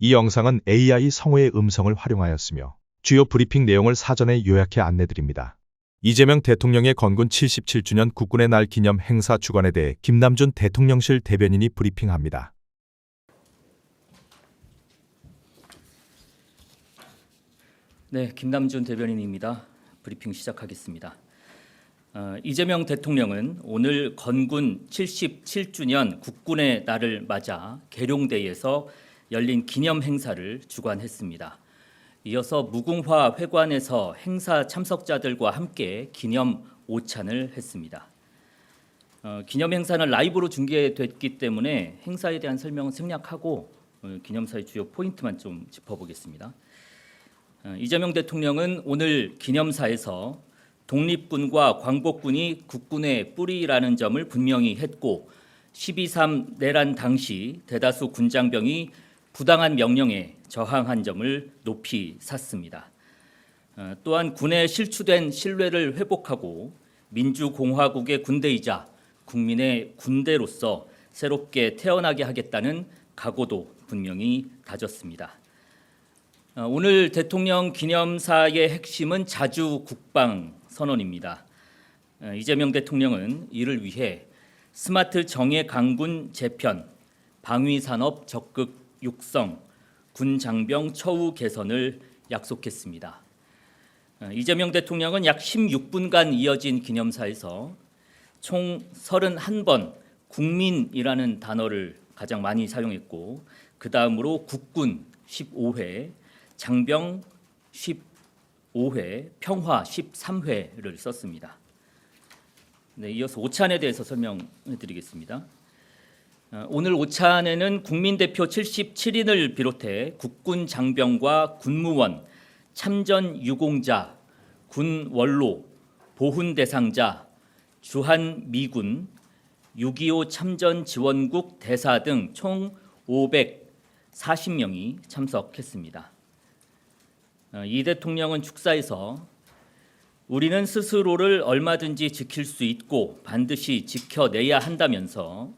이 영상은 AI 성우의 음성을 활용하였으며 주요 브리핑 내용을 사전에 요약해 안내드립니다. 이재명 대통령의 건군 77주년 국군의 날 기념 행사 주관에 대해 김남준 대통령실 대변인이 브리핑합니다. 네, 김남준 대변인입니다. 브리핑 시작하겠습니다. 이재명 대통령은 오늘 건군 77주년 국군의 날을 맞아 계룡대에서 열린 기념 행사를 주관했습니다. 이어서 무궁화 회관에서 행사 참석자들과 함께 기념 오찬을 했습니다. 기념 행사는 라이브로 중계됐기 때문에 행사에 대한 설명은 생략하고 기념사의 주요 포인트만 좀 짚어보겠습니다. 이재명 대통령은 오늘 기념사에서 독립군과 광복군이 국군의 뿌리라는 점을 분명히 했고 12.3 내란 당시 대다수 군장병이 부당한 명령에 저항한 점을 높이 샀습니다. 또한 군에 실추된 신뢰를 회복하고 민주공화국의 군대이자 국민의 군대로서 새롭게 태어나게 하겠다는 각오도 분명히 다졌습니다. 오늘 대통령 기념사의 핵심은 자주국방 선언입니다. 이재명 대통령은 이를 위해 스마트 정예 강군 재편, 방위산업 적극 육성, 군 장병 처우 개선을 약속했습니다. 이재명 대통령은 약 16분간 이어진 기념사에서 총 31번 국민이라는 단어를 가장 많이 사용했고 그 다음으로 국군 15회, 장병 15회, 평화 13회를 썼습니다. 네, 이어서 오찬에 대해서 설명해 드리겠습니다. 오늘 오찬에는 국민대표 77인을 비롯해 국군 장병과 군무원, 참전 유공자, 군 원로, 보훈 대상자, 주한 미군, 6.25 참전 지원국 대사 등 총 540명이 참석했습니다. 이 대통령은 축사에서 우리는 스스로를 얼마든지 지킬 수 있고 반드시 지켜내야 한다면서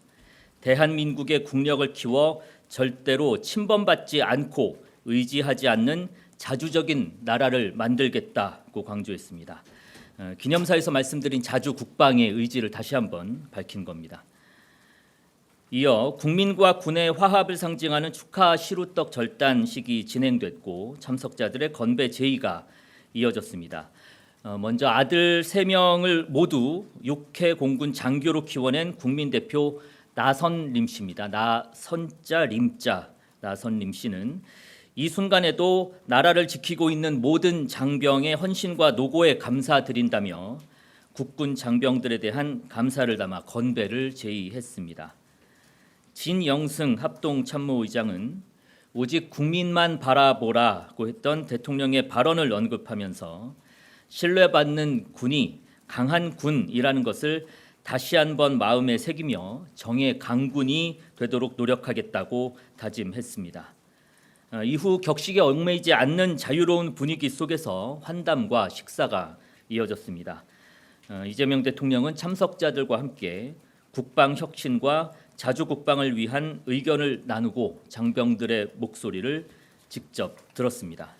대한민국의 국력을 키워 절대로 침범받지 않고 의지하지 않는 자주적인 나라를 만들겠다고 강조했습니다. 기념사에서 말씀드린 자주국방의 의지를 다시 한번 밝힌 겁니다. 이어 국민과 군의 화합을 상징하는 축하 시루떡 절단식이 진행됐고 참석자들의 건배 제의가 이어졌습니다. 먼저 아들 3명을 모두 6회 공군 장교로 키워낸 국민대표 나선림 씨입니다. 나선자 림자 나선림 씨는 이 순간에도 나라를 지키고 있는 모든 장병의 헌신과 노고에 감사드린다며 국군 장병들에 대한 감사를 담아 건배를 제의했습니다. 진영승 합동참모의장은 오직 국민만 바라보라고 했던 대통령의 발언을 언급하면서 신뢰받는 군이 강한 군이라는 것을 다시 한번 마음에 새기며 정예 강군이 되도록 노력하겠다고 다짐했습니다. 이후 격식에 얽매이지 않는 자유로운 분위기 속에서 환담과 식사가 이어졌습니다. 이재명 대통령은 참석자들과 함께 국방 혁신과 자주국방을 위한 의견을 나누고 장병들의 목소리를 직접 들었습니다.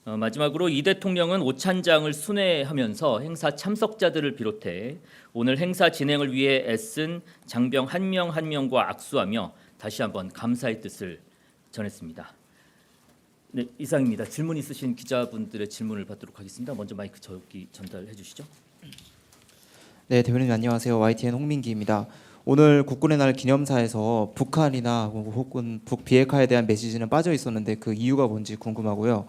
마지막으로 이 대통령은 오찬장을 순회하면서 행사 참석자들을 비롯해 오늘 행사 진행을 위해 애쓴 장병 한 명 한 명과 악수하며 다시 한번 감사의 뜻을 전했습니다. 네, 이상입니다. 질문 있으신 기자분들의 질문을 받도록 하겠습니다. 먼저 마이크 저기 전달해 주시죠. 네, 대변인 안녕하세요. YTN 홍민기입니다. 오늘 국군의 날 기념사에서 북한이나 혹은 북비핵화에 대한 메시지는 빠져 있었는데 그 이유가 뭔지 궁금하고요.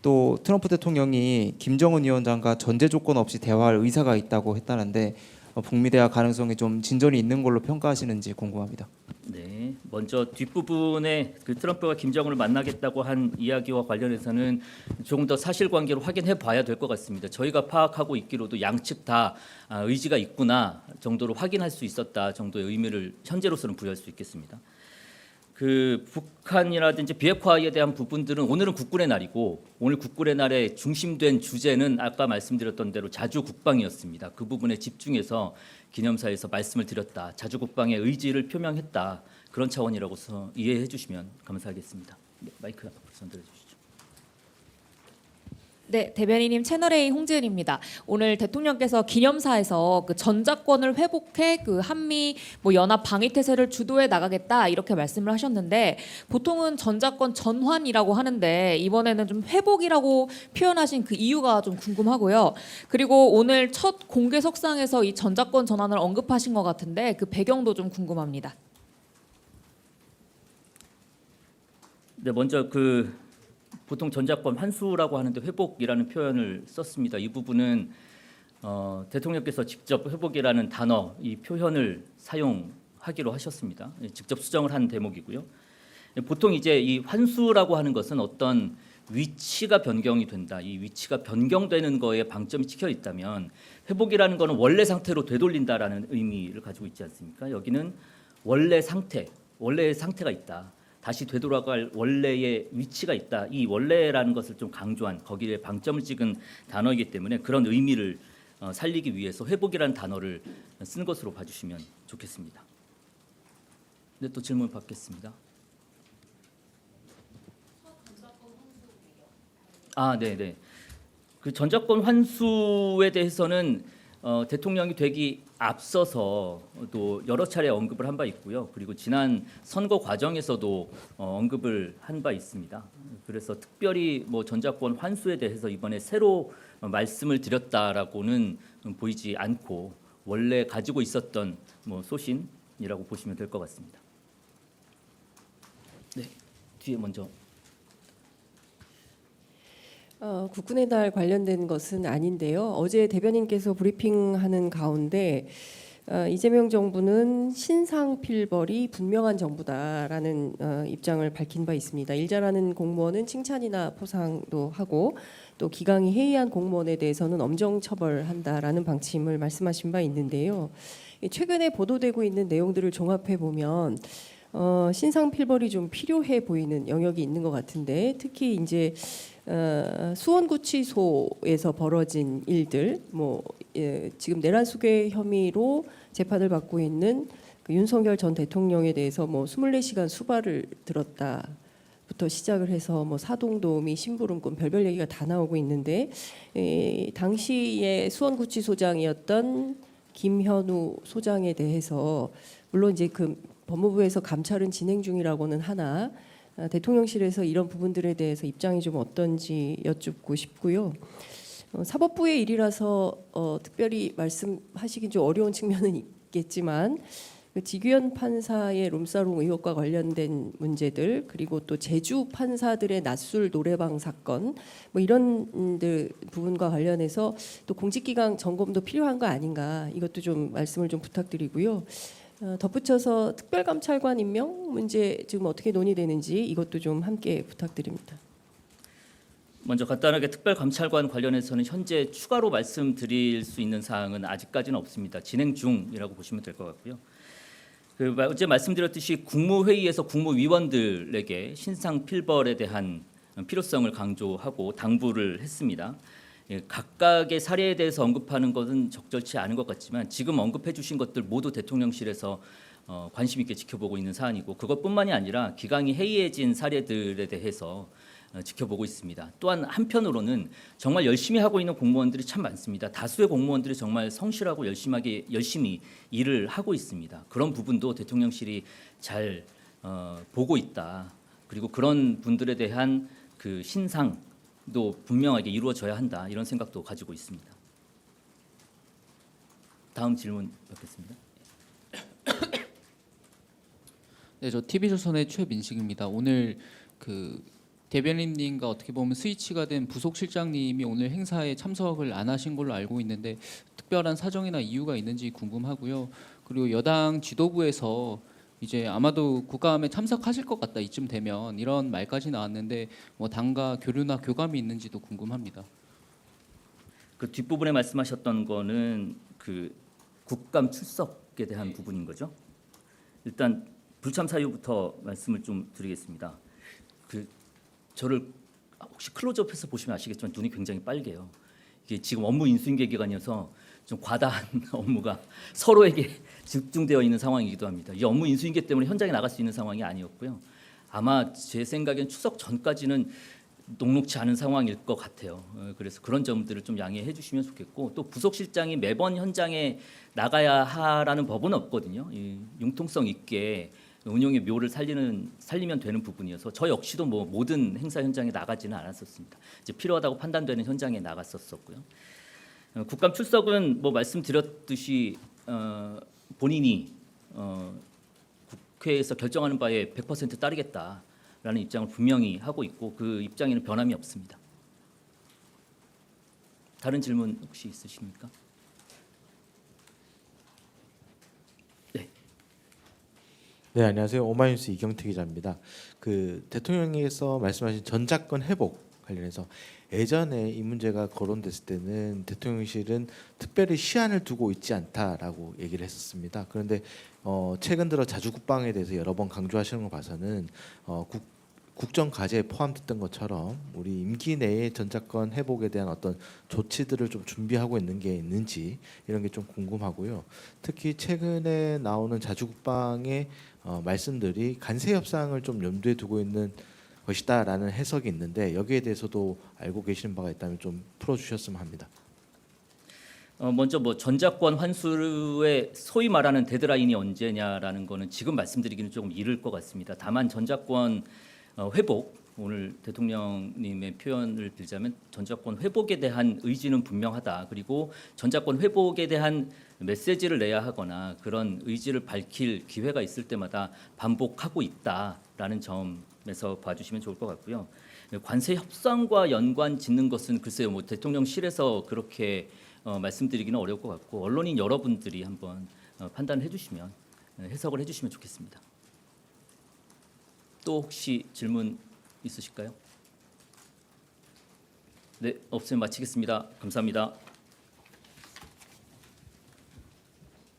또 트럼프 대통령이 김정은 위원장과 전제 조건 없이 대화할 의사가 있다고 했다는데 북미 대화 가능성이 좀 진전이 있는 걸로 평가하시는지 궁금합니다. 네, 먼저 뒷부분에 그 트럼프가 김정은을 만나겠다고 한 이야기와 관련해서는 조금 더 사실관계를 확인해 봐야 될 것 같습니다. 저희가 파악하고 있기로도 양측 다 의지가 있구나 정도로 확인할 수 있었다 정도의 의미를 현재로서는 부여할 수 있겠습니다. 그 북한이라든지 비핵화에 대한 부분들은 오늘은 국군의 날이고 오늘 국군의 날에 중심된 주제는 아까 말씀드렸던 대로 자주국방이었습니다. 그 부분에 집중해서 기념사에서 말씀을 드렸다. 자주국방의 의지를 표명했다. 그런 차원이라고서 이해해 주시면 감사하겠습니다. 네, 마이크 앞으로 전달해 주시죠. 네, 대변인님 채널A 홍지은입니다. 오늘 대통령께서 기념사에서 그 전작권을 회복해 그 한미 뭐 연합 방위 태세를 주도해 나가겠다 이렇게 말씀을 하셨는데 보통은 전작권 전환이라고 하는데 이번에는 좀 회복이라고 표현하신 그 이유가 좀 궁금하고요. 그리고 오늘 첫 공개석상에서 이 전작권 전환을 언급하신 것 같은데 그 배경도 좀 궁금합니다. 네, 먼저 보통 전작권 환수라고 하는데 회복이라는 표현을 썼습니다. 이 부분은 대통령께서 직접 회복이라는 단어, 이 표현을 사용하기로 하셨습니다. 직접 수정을 한 대목이고요. 보통 이제 이 환수라고 하는 것은 어떤 위치가 변경이 된다. 이 위치가 변경되는 거에 방점이 찍혀 있다면 회복이라는 거는 원래 상태로 되돌린다라는 의미를 가지고 있지 않습니까? 여기는 원래의 상태가 있다. 다시 되돌아갈 원래의 위치가 있다. 이 원래라는 것을 좀 강조한 거기에 방점을 찍은 단어이기 때문에 그런 의미를 살리기 위해서 회복이라는 단어를 쓴 것으로 봐주시면 좋겠습니다. 네, 또 질문 받겠습니다. 네. 그 전작권 환수에 대해서는 대통령이 되기 앞서서 또 여러 차례 언급을 한 바 있고요. 그리고 지난 선거 과정에서도 언급을 한 바 있습니다. 그래서 특별히 뭐 전작권 환수에 대해서 이번에 새로 말씀을 드렸다라고는 보이지 않고 원래 가지고 있었던 뭐 소신이라고 보시면 될 것 같습니다. 네, 뒤에 먼저. 국군의 날 관련된 것은 아닌데요. 어제 대변인께서 브리핑하는 가운데 이재명 정부는 신상 필벌이 분명한 정부다라는 입장을 밝힌 바 있습니다. 일 잘하는 공무원은 칭찬이나 포상도 하고 또 기강이 해이한 공무원에 대해서는 엄정 처벌한다라는 방침을 말씀하신 바 있는데요. 최근에 보도되고 있는 내용들을 종합해 보면 신상 필벌이 좀 필요해 보이는 영역이 있는 것 같은데 특히 이제 수원구치소에서 벌어진 일들, 지금 내란 수괴 혐의로 재판을 받고 있는 그 윤석열 전 대통령에 대해서 24시간 수발을 들었다부터 시작을 해서 사동도우미, 심부름꾼 별별 얘기가 다 나오고 있는데 당시에 수원구치소장이었던 김현우 소장에 대해서 물론 이제 그 법무부에서 감찰은 진행 중이라고는 하나 대통령실에서 이런 부분들에 대해서 입장이 좀 어떤지 여쭙고 싶고요. 사법부의 일이라서 특별히 말씀하시긴 좀 어려운 측면은 있겠지만 그 지규현 판사의 룸사롱 의혹과 관련된 문제들 그리고 또 제주 판사들의 낮술 노래방 사건 이런 부분과 관련해서 또 공직기강 점검도 필요한 거 아닌가 이것도 좀 말씀을 좀 부탁드리고요. 덧붙여서 특별감찰관 임명 문제 지금 어떻게 논의되는지 이것도 좀 함께 부탁드립니다. 먼저 간단하게 특별감찰관 관련해서는 현재 추가로 말씀드릴 수 있는 사항은 아직까지는 없습니다. 진행 중이라고 보시면 될 것 같고요. 어제 말씀드렸듯이 국무회의에서 국무위원들에게 신상 필벌에 대한 필요성을 강조하고 당부를 했습니다. 각각의 사례에 대해서 언급하는 것은 적절치 않은 것 같지만 지금 언급해 주신 것들 모두 대통령실에서 관심 있게 지켜보고 있는 사안이고 그것뿐만이 아니라 기강이 해이해진 사례들에 대해서 지켜보고 있습니다. 또한 한편으로는 정말 열심히 하고 있는 공무원들이 참 많습니다. 다수의 공무원들이 정말 성실하고 열심히 일을 하고 있습니다. 그런 부분도 대통령실이 잘 보고 있다. 그리고 그런 분들에 대한 그 신상도 분명하게 이루어져야 한다. 이런 생각도 가지고 있습니다. 다음 질문 받겠습니다. 네, 저 TV조선의 최민식입니다. 오늘 대변인님과 어떻게 보면 스위치가 된 부속실장님이 오늘 행사에 참석을 안 하신 걸로 알고 있는데 특별한 사정이나 이유가 있는지 궁금하고요. 그리고 여당 지도부에서 이제 아마도 국감에 참석하실 것 같다 이쯤 되면 이런 말까지 나왔는데 당과 교류나 교감이 있는지도 궁금합니다. 그 뒷부분에 말씀하셨던 거는 그 국감 출석에 대한 부분인 거죠. 일단 불참 사유부터 말씀을 좀 드리겠습니다. 저를 혹시 클로즈업해서 보시면 아시겠지만 눈이 굉장히 빨개요. 이게 지금 업무 인수인계 기간이어서 좀 과다한 업무가 서로에게 집중되어 있는 상황이기도 합니다. 이 업무 인수인계 때문에 현장에 나갈 수 있는 상황이 아니었고요. 아마 제 생각엔 추석 전까지는 녹록치 않은 상황일 것 같아요. 그래서 그런 점들을 좀 양해해 주시면 좋겠고, 또 부속실장이 매번 현장에 나가야 하라는 법은 없거든요. 이 융통성 있게 운영의 묘를 살리면 되는 부분이어서 저 역시도 뭐 모든 행사 현장에 나가지는 않았었습니다. 이제 필요하다고 판단되는 현장에 나갔었고요. 국감 출석은 뭐 말씀드렸듯이 본인이 국회에서 결정하는 바에 100% 따르겠다라는 입장을 분명히 하고 있고 그 입장에는 변함이 없습니다. 다른 질문 혹시 있으십니까? 네, 안녕하세요. 오마이뉴스 이경태 기자입니다. 그 대통령께서 말씀하신 전작권 회복 관련해서 예전에 이 문제가 거론됐을 때는 대통령실은 특별히 시한을 두고 있지 않다라고 얘기를 했었습니다. 그런데 최근 들어 자주국방에 대해서 여러 번 강조하시는 걸 봐서는 국정 과제에 포함됐던 것처럼 우리 임기 내에 전작권 회복에 대한 어떤 조치들을 좀 준비하고 있는 게 있는지 이런 게 좀 궁금하고요. 특히 최근에 나오는 자주국방의 말씀들이 간세 협상을 좀 염두에 두고 있는 것이다라는 해석이 있는데 여기에 대해서도 알고 계시는 바가 있다면 좀 풀어주셨으면 합니다. 먼저 뭐 전작권 환수의 소위 말하는 데드라인이 언제냐라는 거는 지금 말씀드리기는 조금 이를 것 같습니다. 다만 전작권 회복, 오늘 대통령님의 표현을 빌자면 전작권 회복에 대한 의지는 분명하다. 그리고 전작권 회복에 대한 메시지를 내야 하거나 그런 의지를 밝힐 기회가 있을 때마다 반복하고 있다라는 점에서 봐주시면 좋을 것 같고요. 관세 협상과 연관 짓는 것은 글쎄요, 뭐 대통령실에서 그렇게 말씀드리기는 어려울 것 같고 언론인 여러분들이 한번 판단해 주시면 해석을 해주시면 좋겠습니다. 또 혹시 질문 있으실까요? 네, 없으면 마치겠습니다. 감사합니다.